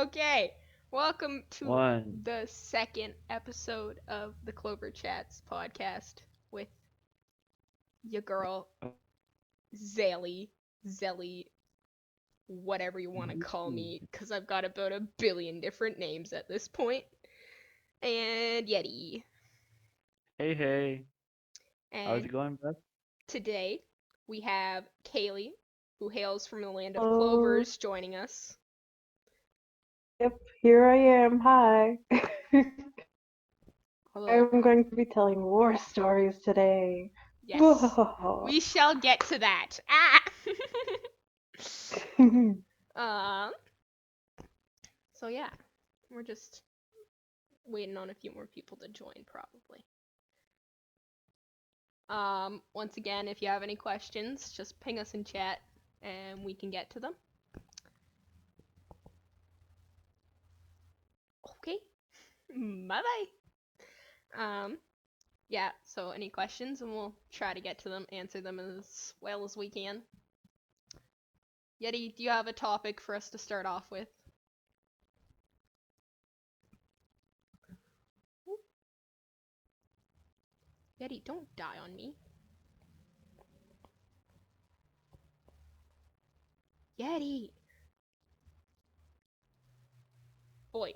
Okay, welcome to One. the second episode of the Clover Chats Podcast with your girl, Zaylee, Zelly, whatever you want to call me, because I've got about a billion different names at this point, and Yeti. Hey, hey. How's And it going, bud? today we have Kaylee, who hails from the land of Oh, clovers, joining us. yep, here I am. Hi. Hello. I'm going to be telling war stories today. Yes, Whoa. we shall get to that. Ah! um, so yeah, we're just waiting on a few more people to join, probably. Once again, if you have any questions, just ping us in chat and we can get to them. Okay. Bye bye. Yeah, so any questions and we'll try to get to them, answer them as well as we can. Yeti, do you have a topic for us to start off with? Yeti, don't die on me. Yeti! Boy.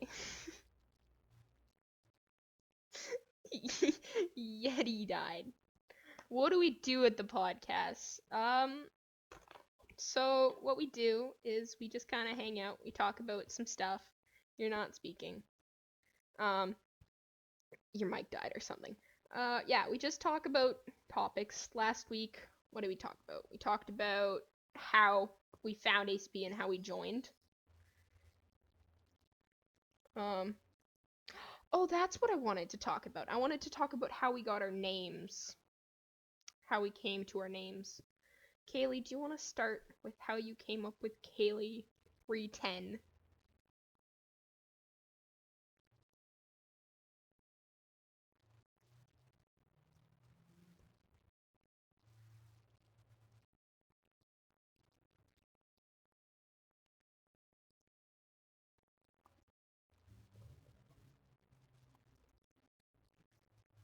Yeti died. What do we do at the podcast? So what we do is we just kind of hang out. We talk about some stuff. You're not speaking. Um, your mic died or something. Yeah, we just talk about topics. Last week, what did we talk about? We talked about how we found ACB and how we joined. Um, oh, that's what I wanted to talk about. I wanted to talk about how we got our names, how we came to our names. Kaylee, do you want to start with how you came up with Kaylee 310?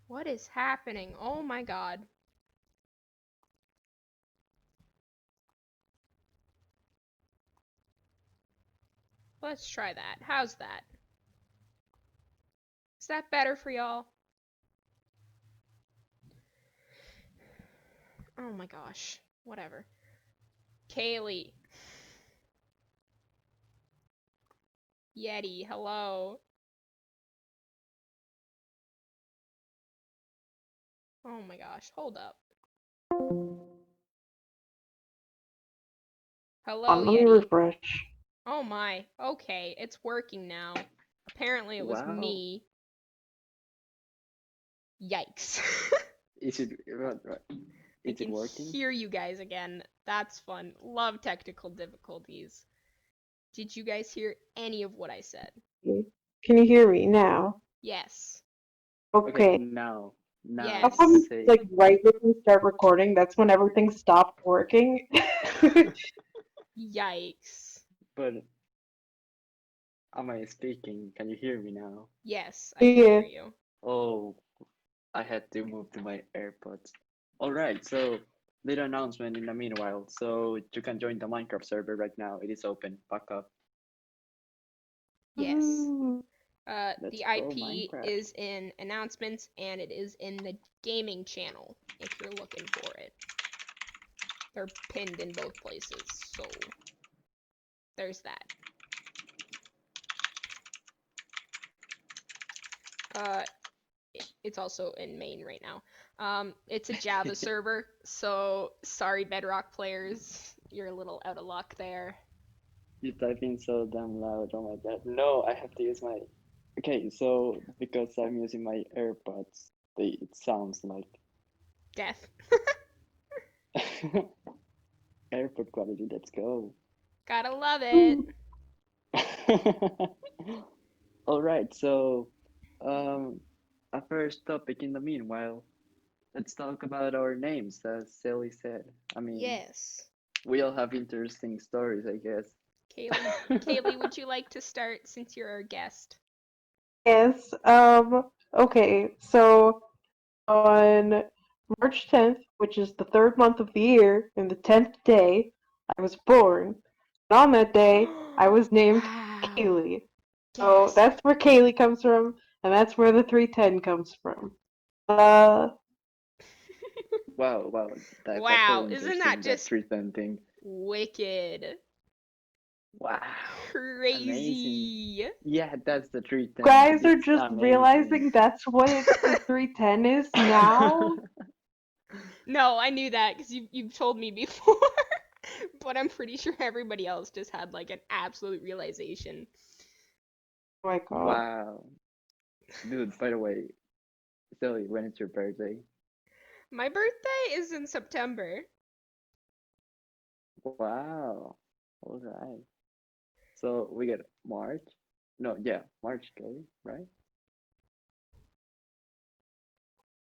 What is happening? Oh my god. Let's try that. How's that? Is that better for y'all? Oh my gosh. Whatever. Kaylee. Yeti, hello. Oh my gosh. Hold up. Hello, Let me Yeti. refresh. Oh my. Okay, it's working now. Apparently it was Wow. me. Yikes. Is it right? I Is it can working? hear you guys again. That's fun. Love technical difficulties. Did you guys hear any of what I said? Can you hear me now? Yes. Okay, Okay. now How it's Yes. come, safe. like, right when we start recording, that's when everything stopped working? Yikes. But am I speaking? Can you hear me now? Yes, I can Yeah. hear you. Oh, I had to move to my AirPods. All right, so little announcement in the meanwhile. So you can join the Minecraft server right now. It is open. Back up. Yes. Woohoo. Let's The go IP Minecraft. is in announcements and it is in the gaming channel if you're looking for it. They're pinned in both places, so there's that. Uh, it's also in main right now. It's a Java server, so sorry Bedrock players, you're a little out of luck there. You type in so damn loud. Oh my god. No, I have to use my. Okay, so because I'm using my AirPods, it sounds like Death. AirPod quality. Let's go. Gotta love it. Woo. All right, so um, a first topic in the meanwhile. Let's talk about our names, as Sally said. I mean, Yes. we all have interesting stories, I guess. Kaylee, would you like to start since you're our guest? Yes. Okay. So on March 10th, which is the third month of the year, and the 10th day, I was born. And on that day, I was named Wow. Kailey. So Gasp. that's where Kaylee comes from, and that's where the 310 comes from. Uh, Wow, wow, that's Wow, actually isn't that interesting, that just treatment thing. wicked? Wow, amazing. Crazy. Yeah, that's the treatment. guys are It's just amazing. realizing that's what the 310 is now. No, I knew that because you've told me before. But I'm pretty sure everybody else just had like an absolute realization. Oh my god. Wow. Dude, by the way, Silly, when is your birthday? My birthday is in September. Wow. All right. So we get March. No, yeah, March, Kelly, right?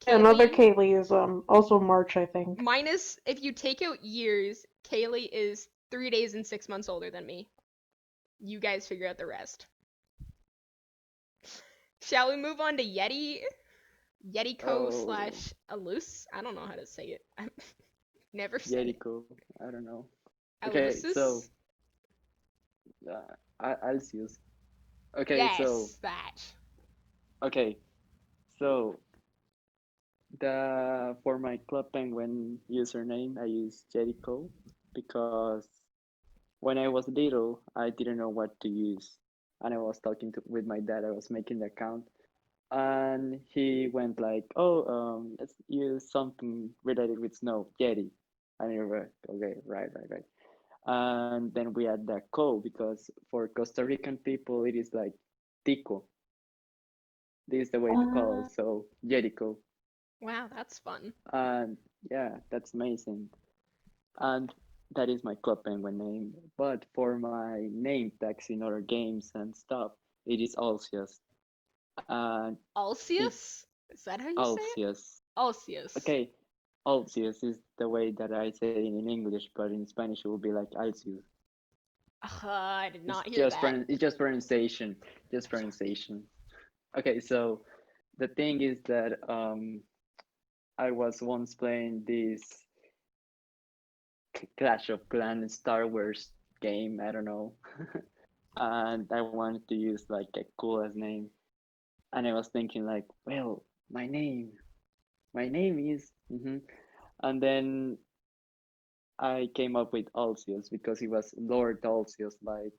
Yeah, another Kaylee, Kaylee is also March, I think. minus if you take out years, Kaylee is 3 days and 6 months older than me. You guys figure out the rest. Shall we move on to Yeti? Yetico Oh, slash Alus? I don't know how to say it. I've never said it. Jericho. I don't know. Okay, so Alusus? Alcius. Okay, so Yes, that. okay, so the for my Club Penguin username, I use Jericho because when I was little, I didn't know what to use, and I was talking with my dad. I was making the account, and he went like, "Oh, let's use something related with snow, Yeti." And you were okay, right. And then we add the co because for Costa Rican people it is like tico. This is the way to call Uh, it. So Jericho, Wow, that's fun. and yeah, that's amazing. And that is my Club Penguin name. But for my name tags in other games and stuff, it is Alcius. And it Alcius? Is that how you say it? Alcius. Alcius. Okay, Alcius is the way that I say it in English, but in Spanish it will be like Alcius. I did It's not hear just that. it's just pronunciation, just pronunciation. Okay, so the thing is that I was once playing this Clash of Clans Star Wars game. I don't know, and I wanted to use like a coolest name, and I was thinking like, well, my name is, and then I came up with Alcius because he was Lord Alcius, like,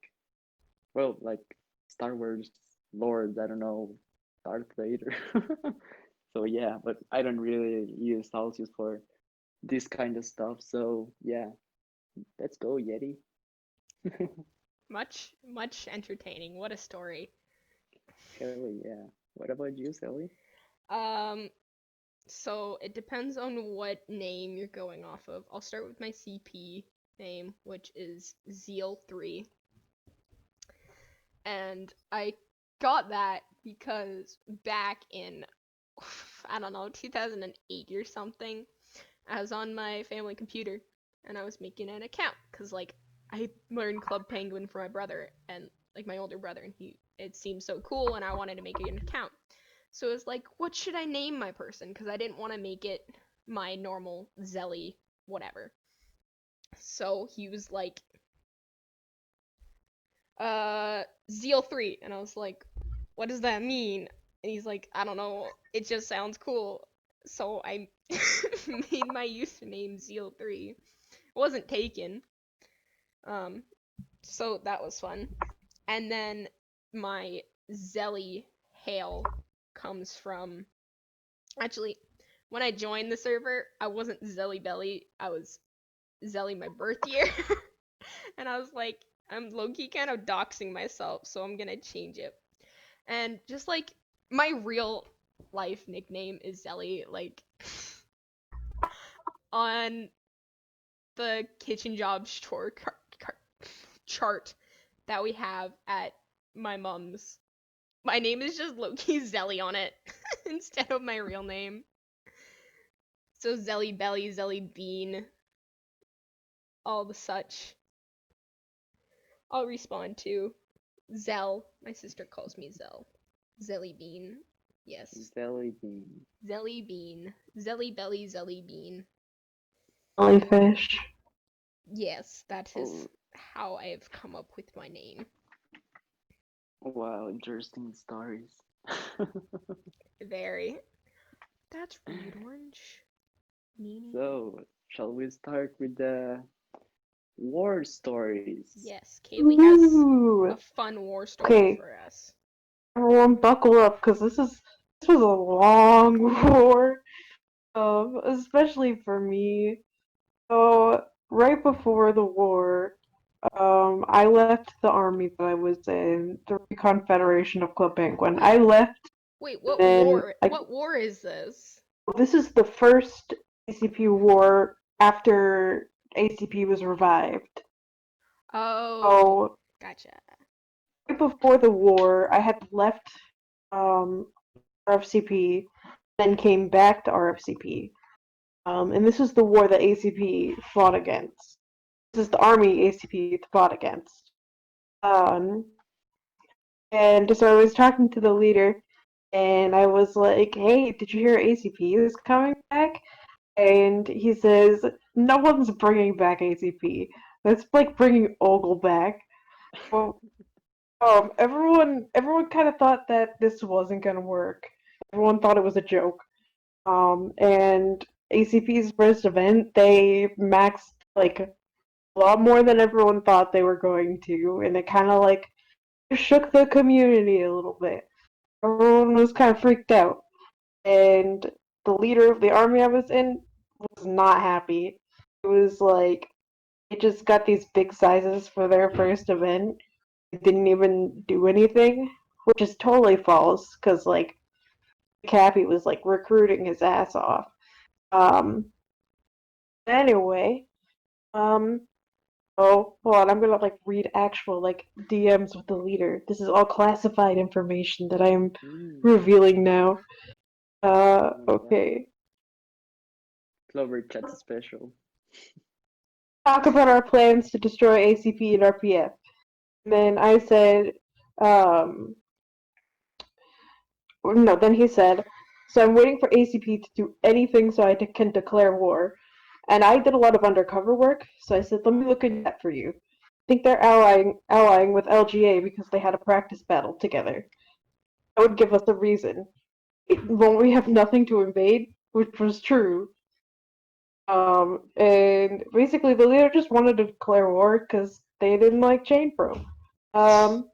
well, like Star Wars Lord. I don't know, Darth Vader. So yeah, but I don't really use Celsius for this kind of stuff. So yeah, let's go Yeti. Much entertaining. What a story. Hell yeah. What about you, Sally? Um, so it depends on what name you're going off of. I'll start with my CP name, which is Zeal3. And I got that because back in, I don't know, 2008 or something, I was on my family computer and I was making an account because, like, I learned Club Penguin from my brother and, like, my older brother, and it seemed so cool and I wanted to make an account. So it was like, what should I name my person? Because I didn't want to make it my normal Zelly whatever. So he was like, Zeal3. And I was like, what does that mean? And he's like, I don't know. It just sounds cool. So I made my username Zeal3. It wasn't taken. Um, so that was fun. And then my Zelly Hail comes from. Actually, when I joined the server, I wasn't Zelly Belly. I was Zelly my birth year. And I was like, I'm low-key kind of doxing myself, so I'm gonna change it. And just like my real life nickname is Zelly, like on the kitchen jobs chart that we have at my mom's. My name is just low-key Zelly on it instead of my real name. So Zelly Belly, Zelly Bean, all the such. I'll respond to Zell. My sister calls me Zell. Zelly Bean. Yes. Jelly bean. Zelly Bean. Zelly Belly Zelly Bean. Jellyfish. Yes, that is Oh, how I've come up with my name. wow, interesting stories. Very. That's rude, Orange. Meanie. So, shall we start with the war stories? Yes, Kaylee has Ooh. a fun war story Okay, for us. everyone buckle up, because this was a long war, especially for me. So, right before the war, I left the army that I was in, the Recon Federation of Club Penguin. Wait, I left, wait, and what war is this? this is the first ACP war after ACP was revived. Oh, So, gotcha. right before the war, I had left um, RFCP, then came back to RFCP. And this is the war that ACP fought against. This is the army ACP fought against. Um, and so I was talking to the leader, and I was like, "Hey, did you hear ACP is coming back?" And he says, "No one's bringing back ACP. That's like bringing Ogle back." Well, everyone kind of thought that this wasn't gonna work. Everyone thought it was a joke. And ACP's first event, they maxed like a lot more than everyone thought they were going to, and it kind of like shook the community a little bit. Everyone was kind of freaked out, and the leader of the army I was in was not happy. It was like they just got these big sizes for their first event. They didn't even do anything, which is totally false because like Cappy was like recruiting his ass off. Um, anyway, um, oh, hold on, I'm gonna like read actual like DMs with the leader. This is all classified information that I am Mm, revealing now. oh my god. Okay. Clover Chats special. Talk about our plans to destroy ACP and RPF. And then I said, um, no, then he said, so I'm waiting for ACP to do anything so I can declare war. And I did a lot of undercover work, so I said, let me look into that for you. I think they're allying with LGA because they had a practice battle together. That would give us a reason. Won't we have nothing to invade? Which was true. And basically the leader just wanted to declare war because they didn't like Chain Pro. Um,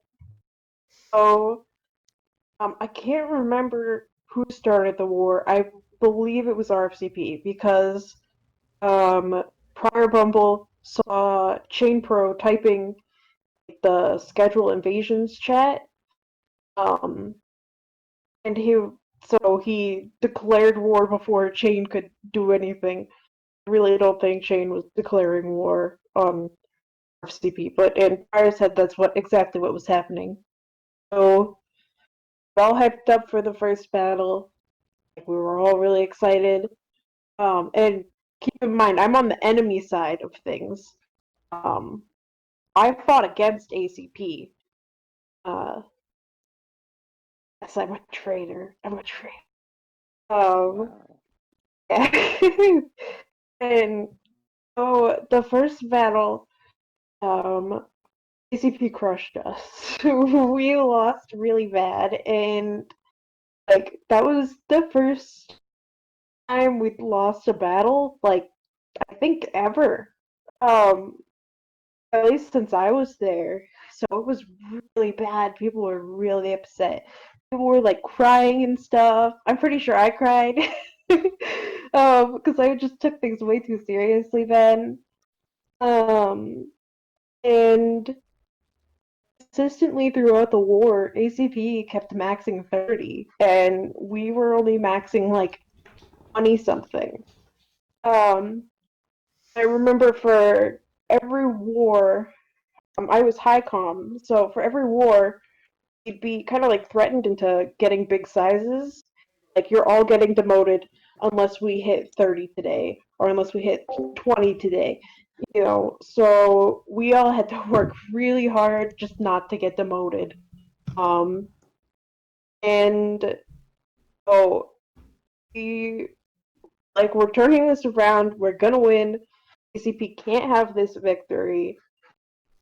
so I can't remember who started the war. I believe it was RFCP because Prior Bumble saw Chain Pro typing the schedule invasions chat. Um, and he declared war before Chain could do anything. I really don't think Chain was declaring war on RFCP, but in Prior's head, that's exactly what was happening. So we're all hyped up for the first battle. We were all really excited. And keep in mind, I'm on the enemy side of things. Um, I fought against ACP. Uh, yes, I'm a traitor. I'm a traitor. Um, Wow. and so the first battle, ACP crushed us. We lost really bad, and like that was the first time we'd lost a battle, like I think ever. Um, at least since I was there. So it was really bad. People were really upset. People were like crying and stuff. I'm pretty sure I cried. Because I just took things way too seriously then. Um, and consistently throughout the war, ACP kept maxing 30, and we were only maxing like 20 something. Um, I remember for every war, I was high com, so for every war, you'd be kind of like threatened into getting big sizes. Like you're all getting demoted unless we hit 30 today, or unless we hit 20 today. So we all had to work really hard just not to get demoted. Um, and so we we're turning this around. We're gonna win. ACP can't have this victory.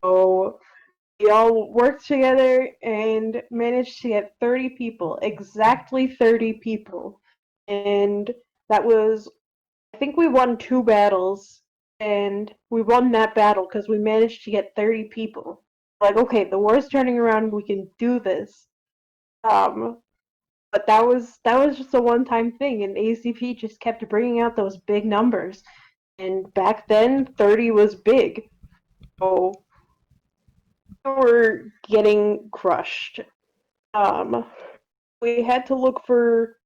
So we all worked together and managed to get 30 people, exactly 30 people. And that was, I think we won 2 battles, and we won that battle because we managed to get 30 people. Okay, the war's turning around, we can do this. But that was just a one-time thing, and ACP just kept bringing out those big numbers. And back then, 30 was big. So we were getting crushed. Um, we had to look for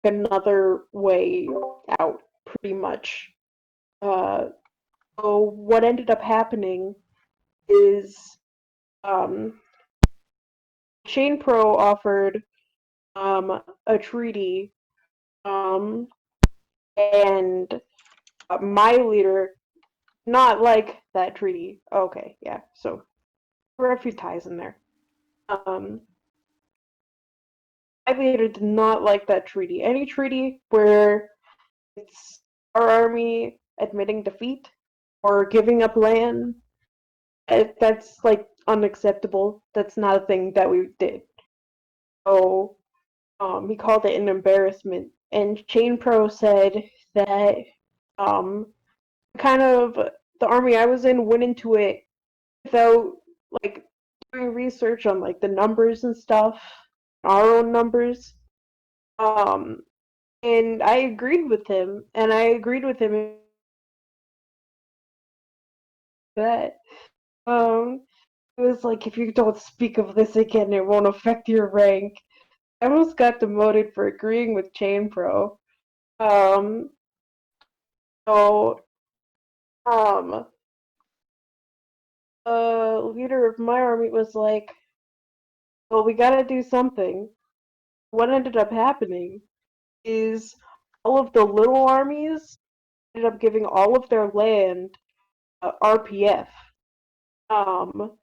another way out, pretty much. Uh, so what ended up happening is um, Chain Pro offered a treaty, and my leader not like that treaty. Okay, yeah. So there were a few ties in there. My leader did not like that treaty. Any treaty where it's our army admitting defeat or giving up land, that's unacceptable. That's not a thing that we did. So he called it an embarrassment. And Chain Pro said that um, kind of the army I was in went into it without like doing research on the numbers and stuff, our own numbers. Um, and I agreed with him, and I agreed with him that it was like, if you don't speak of this again, it won't affect your rank. I almost got demoted for agreeing with Chain Pro. Um, so um, the leader of my army was like, "Well, we gotta do something." What ended up happening is all of the little armies ended up giving all of their land RPF. Um,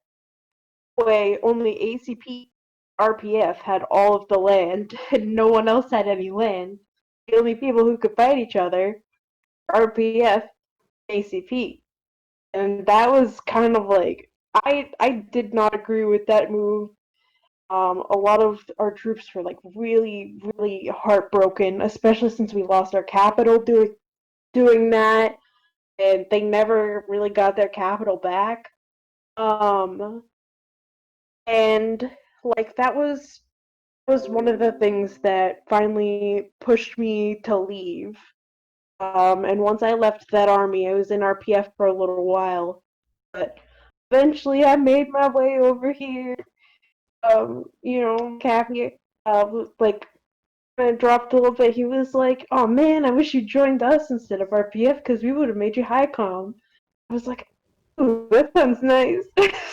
way only ACP RPF had all of the land, and no one else had any land. The only people who could fight each other RPF, ACP, and that was kind of I did not agree with that move. A lot of our troops were really really heartbroken, especially since we lost our capital doing that, and they never really got their capital back. Um, and that was one of the things that finally pushed me to leave. And once I left that army, I was in RPF for a little while, but eventually I made my way over here. Cappy, like when it dropped a little bit, he was like, "Oh man, I wish you joined us instead of RPF because we would have made you high com." I was like, "Ooh, that sounds nice."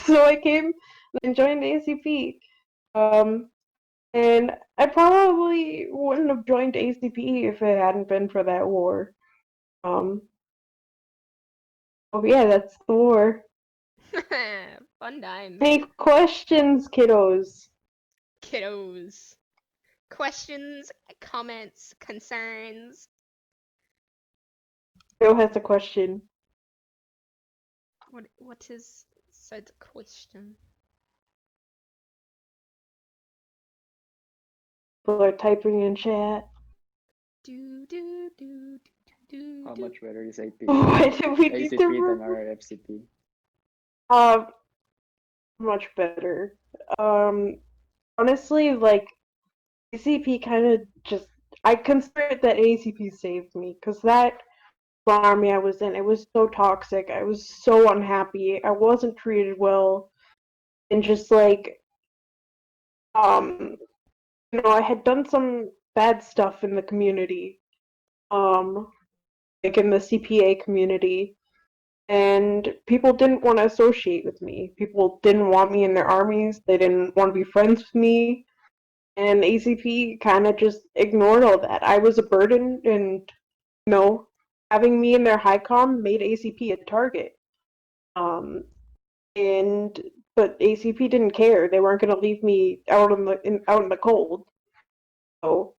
So I came and joined ACP. Um, And I probably wouldn't have joined ACP if it hadn't been for that war. Um, oh yeah, that's the war. Fun times. Any questions, kiddos? Kiddos. Questions, comments, concerns. Joe has a question. What is said question? People are typing in chat. Do do do do How do. much better is AP? Why do we need to ACP than remove? our FCP? Much better. Um, Honestly, ACP kind of just. I consider that ACP saved me because that army I was in, it was so toxic. I was so unhappy. I wasn't treated well, and just um, I had done some bad stuff in the community, um, in the CPA community, and people didn't want to associate with me. People didn't want me in their armies. They didn't want to be friends with me, and ACP kind of just ignored all that. I was a burden, and having me in their high com made ACP a target. Um, and but ACP didn't care. They weren't gonna leave me out in the cold. So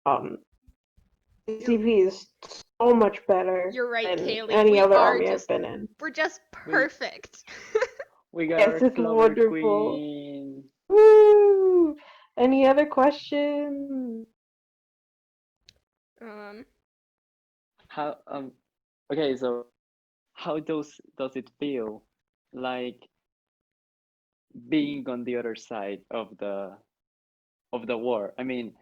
um, You're ACP is so much better you're right, than Kaylee. any We other are army I've just been in. we're just We perfect. we got Yes, our it's Clover wonderful. Queen. Woo! Any other questions? um, How okay, so how does it feel like being on the other side of the war? I mean,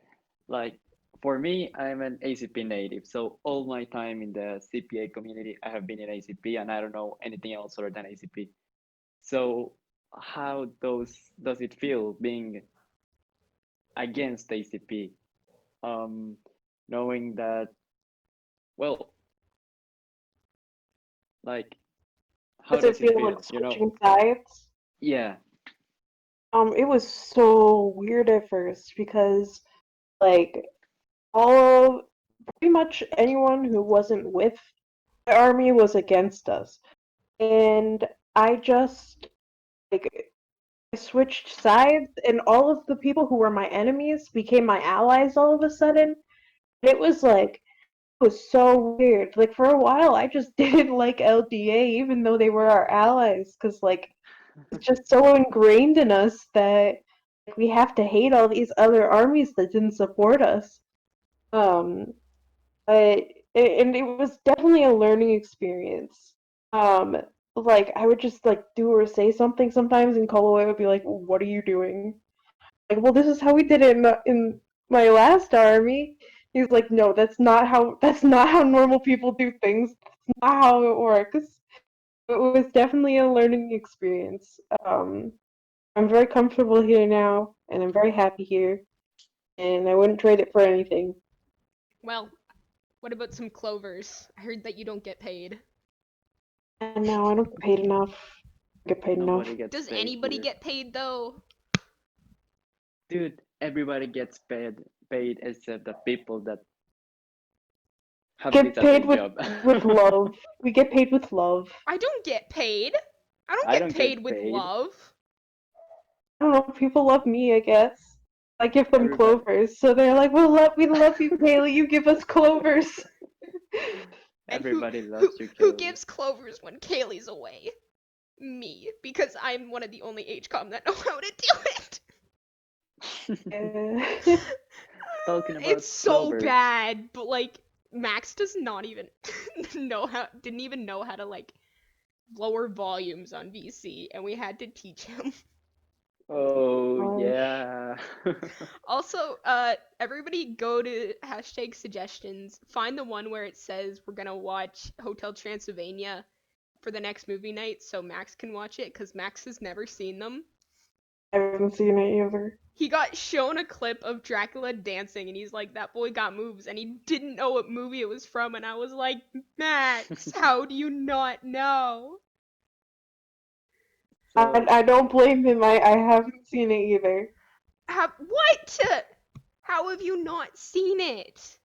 like for me, I'm an ACP native, so all my time in the CPA community, I have been in ACP, and I don't know anything else other than ACP. So how does it feel being against ACP? Um, knowing that, well, like, how Does it does it feel like feel? You know? switching sides? Yeah. It was so weird at first because like all pretty much anyone who wasn't with the army was against us. And I just like I switched sides and all of the people who were my enemies became my allies all of a sudden. It was like it was so weird. Like for a while I just didn't like LDA even though they were our allies cuz like it's just so ingrained in us that like, we have to hate all these other armies that didn't support us. Um but and it was definitely a learning experience. Um, like I would just like do or say something sometimes, and Colway would be like, "What are you doing?" Like, well, this is how we did it in my last army. He's like, "No, that's not how normal people do things. That's not how it works." It was definitely a learning experience. I'm very comfortable here now, and I'm very happy here, and I wouldn't trade it for anything. well, what about some clovers? I heard that you don't get paid. And now I don't get paid enough. I get paid enough. Nobody gets Does paid anybody here. get paid though? Dude, everybody gets paid except the people that have this Get as a paid job. with love. We get paid with love. I don't get paid. I don't I get don't get paid with paid. love. I don't know. People love me. I guess I give them Everybody clovers, so they're like, we love you, Kaylee. You give us clovers." And everybody loves you, who Kelly. gives clovers when Kaylee's away? Me, because I'm one of the only HCOM that know how to do it. Uh, Talking It's about so clovers. bad, but like Max does not even didn't even know how to like lower volumes on VC, and we had to teach him. Oh Gosh. yeah. Also, everybody go to hashtag suggestions. Find the one where it says we're gonna watch Hotel Transylvania for the next movie night, so Max can watch it because Max has never seen them. I haven't seen it either. He got shown a clip of Dracula dancing, and he's like, "That boy got moves," and he didn't know what movie it was from, and I was like, "Max, how do you not know?" I, So I don't blame him. I haven't seen it either. What? How have you not seen it?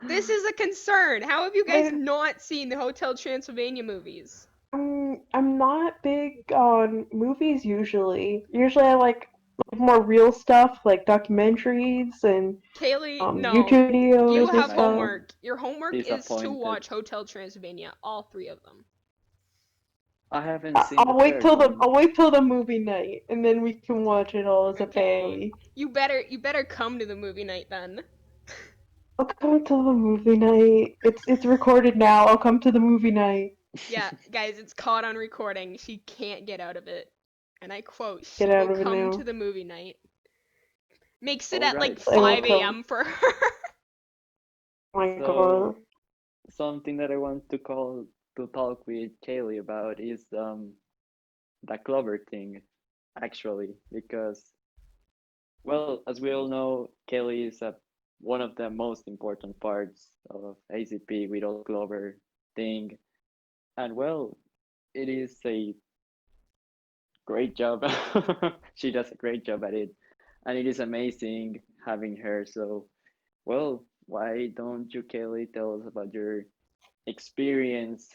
This is a concern. How have you guys I, not seen the Hotel Transylvania movies? I'm not big on movies usually. Usually I like more real stuff like documentaries and Kaylee, no. YouTube You videos and have I stuff. homework. Your homework is to disappointed. watch Hotel Transylvania, all three of them. I haven't seen the I'll wait third till the one. I'll wait till the movie night and then we can watch it all as a Okay. family. You better come to the movie night then. I'll come to the movie night. It's recorded now. I'll come to the movie night. Yeah, guys, it's caught on recording. She can't get out of it. And I quote, Get she will out of it come to now. the movie night. Makes it All at like right. I will 5 So come. a.m. for her. Oh my god. so something that I want to talk with Kaylee about is the Clover thing, actually, because well, as we all know, Kelly is one of the most important parts of ACP with all Clover thing. And well, it is a great job. She does a great job at it. And it is amazing having her. So, well, why don't you, Kelly, tell us about your experience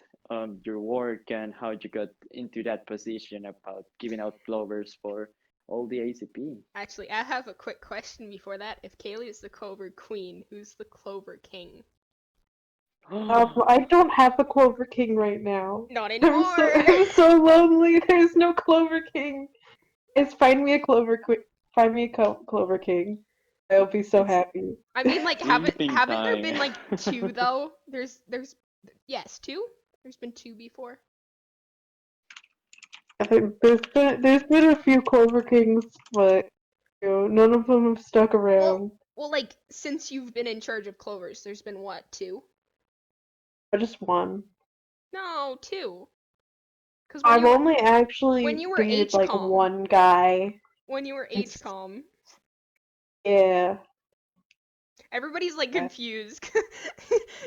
your work and how you got into that position about giving out clovers for all the ACP. Actually, I have a quick question before that. If Kaylee is the Clover Queen, who's the Clover King? I don't have a Clover King right now. Not I'm anymore. so lonely. There's no Clover King. Just find me a find me a Clover King. I'll be so It's happy. I mean, like, sleeping haven't there been time. like two though? There's yes, two. There's been two before. I think there's been a few Clover Kings, but none of them have stuck Well, around. well, like since you've been in charge of Clovers, there's been what, two? I just one. No, two. Cause I've only actually when you were dated like HCOM, one guy. when you were It's HCOM, yeah. everybody's like Yeah. confused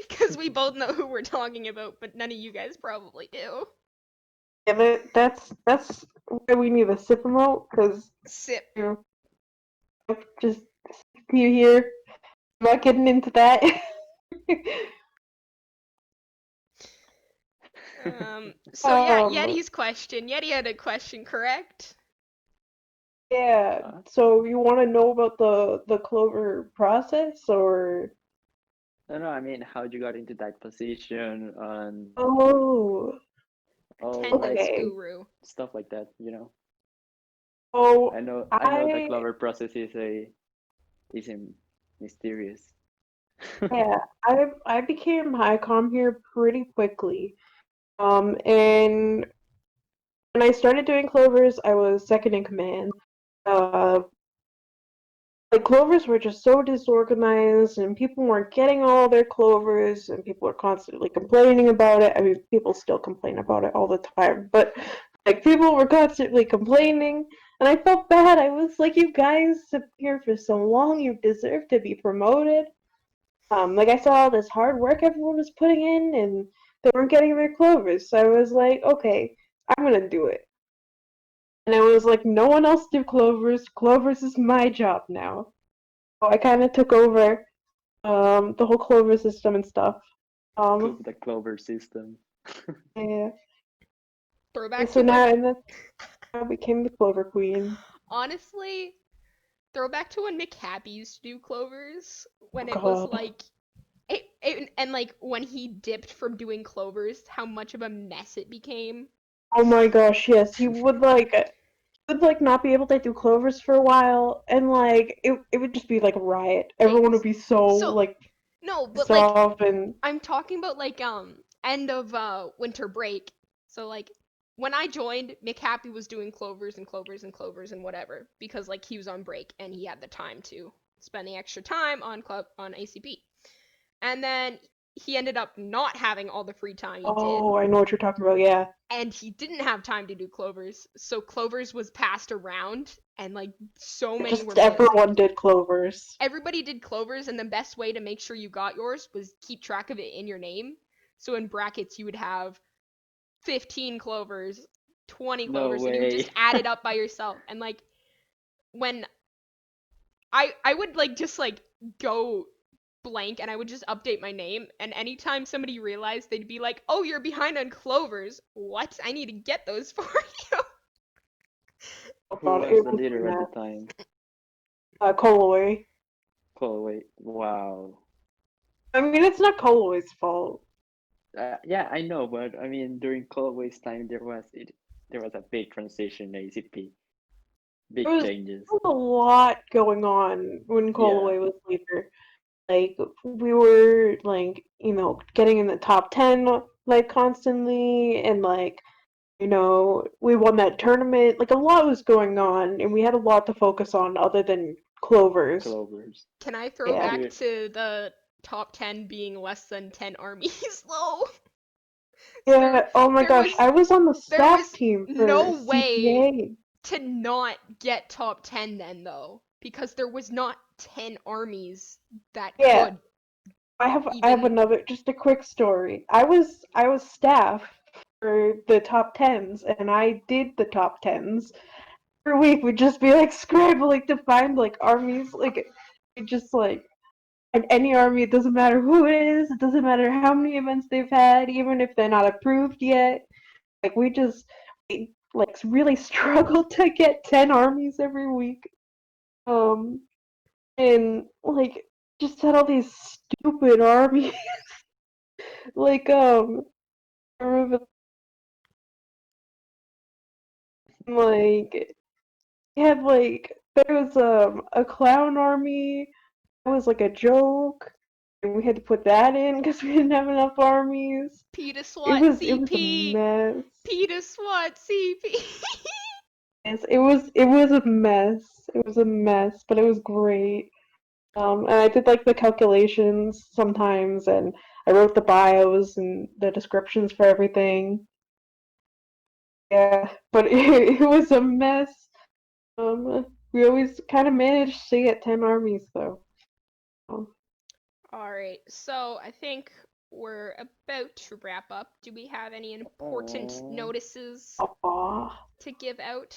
because we both know who we're talking about, but none of you guys probably do. Yeah, that's why we need a sip remote, because Sip. you know, just you here. I'm not getting into that. So yeah, um, Yeti's question. Yeti had a question, correct? yeah. So you want to know about the Clover process, or? No, I mean how you got into that position and Oh, Attendance like okay. guru. stuff like that. So I know the I clover process is mysterious. yeah, I became high com here pretty quickly. And when I started doing Clovers, I was second in command. Uh, the Clovers were just so disorganized, and people weren't getting all their Clovers, and people were constantly complaining about it. I mean, people still complain about it all the time, but like people were constantly complaining, and I felt bad. I was like, you guys have been here for so long, you deserve to be promoted. Like I saw all this hard work everyone was putting in, and they weren't getting their Clovers. So I was like, okay, I'm gonna do it. And I was like, no one else do Clovers. Clovers is my job now. So I kind of took over the whole Clover system and stuff. Um, The clover system. yeah. And Throwback so to when, now and then I became the Clover Queen. honestly, throwback to when McHappy used to do Clovers. When Oh it was God. like, and like when he dipped from doing Clovers, how much of a mess it became. Oh my gosh, yes. He would like not be able to do Clovers for a while, and like it would just be like a riot. Okay, Everyone would be so so like no, but pissed like off and I'm talking about like end of winter break. So like when I joined, McHappy was doing Clovers and Clovers and Clovers and whatever because like he was on break and he had the time to spend the extra time on ACP. And then he ended up not having all the free time he did, oh, I know what you're talking about. Yeah, and he didn't have time to do Clovers. So Clovers was passed around and like so many were just missing. everyone did Clovers. Everybody did Clovers, and the best way to make sure you got yours was keep track of it in your name. So in brackets, you would have 15 Clovers, 20 No Clovers, and you would just way. add it up by yourself. And like when I would like just like go blank and I would just update my name, and anytime somebody realized, they'd be like, "Oh, you're behind on Clovers. What? I need to get those for you." Oh Who God, was it the was leader at the mad. time? Colloy. Oh wait, wow. I mean, it's not Colloy's fault. Yeah, I know, but I mean during Callaway's time there was a big transition in ACP, There big was changes. a lot going on when Yeah, Colloy was leader. Like we were like getting in the top 10 like constantly, and like we won that tournament. Like a lot was going on, and we had a lot to focus on other than Clovers. Clovers. Can I throw Yeah. back Dude, to the top 10 being less than 10 armies though? So Yeah. Oh my there gosh, was I was on the there staff was team for no way CPA. to not get top 10 then though, because there was not 10 armies that Yeah. could I have even. another, just a quick story. I was staff for the top tens, and I did the top tens. Every week we'd just be like scrambling to find like armies, like it just like And any army, it doesn't matter who it is, it doesn't matter how many events they've had, even if they're not approved yet. Like we like really struggle to get 10 armies every week. Um, and like just had all these stupid armies. like I remember like we had like there was a clown army that was like a joke, and we had to put that in because we didn't have enough armies. PETA It SWAT was a CP. mess. PETA SWAT CP. Yes, it was a mess. It was a mess, but it was great. And I did like the calculations sometimes, and I wrote the bios and the descriptions for everything. Yeah, but it was a mess. We always kind of managed to get 10 armies though. Um, Alright, so I think we're about to wrap up. Do we have any important Oh, notices aw. to give out?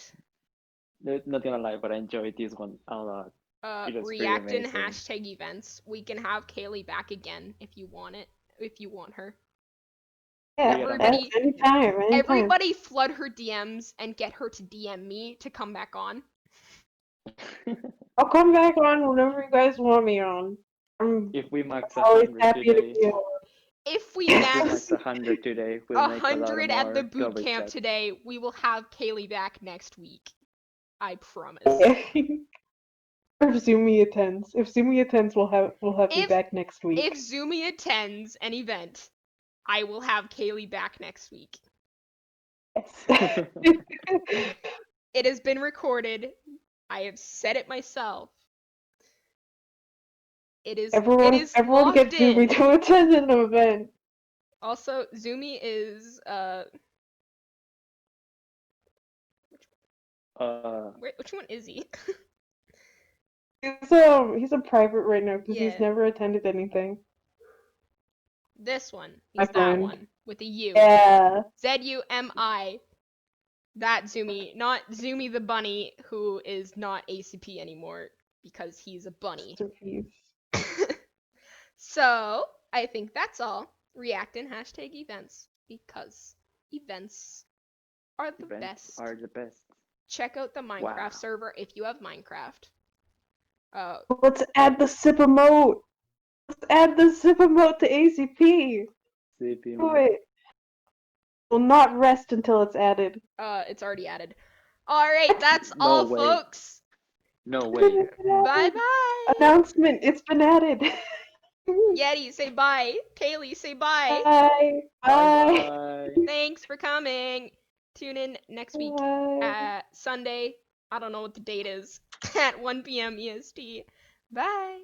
not gonna lie, but I enjoyed this one a lot. It was pretty React in amazing. hashtag events. We can have Kaylee back again if you want it. If you want her. Yeah, Everybody- anytime. Everybody flood her DMs and get her to DM me to come back on. I'll come back on whenever you guys want me on. I'm If we max always 100 happy to today, be on. If we if we max max 100 today, we'll make a lot 100 at the more boot Clover camp Chats. today, we will have Kaylee back next week. I promise. If Zumi attends, we'll have you If- back next week. If Zumi attends an event, I will have Kaylee back next week. Yes. It has been recorded. I have said it myself. It is everyone locked get Zumi in. to attend an event. Also, Zumi is which one is he? He's a private right now because Yeah. he's never attended anything. This one. My He's that friend. one with a U. Yeah. Zumi. That Zumi, not Zumi the bunny, who is not ACP anymore because he's a bunny. So, I think that's all. React in hashtag events because events are the Events best. are the best. Check out the Minecraft Wow. server if you have Minecraft. Let's add the sip emote. Let's add the sip emote to ACP. CP Do mode. it. Will not rest until it's added. It's already added. Alright, that's No all, way. folks. No way. Bye-bye. Announcement, it's been added. Yeti, say bye. Kaylee, say bye. Bye. Bye. Bye. Thanks for coming. Tune in next week Bye. Sunday. I don't know what the date is. At 1 p.m. EST. Bye.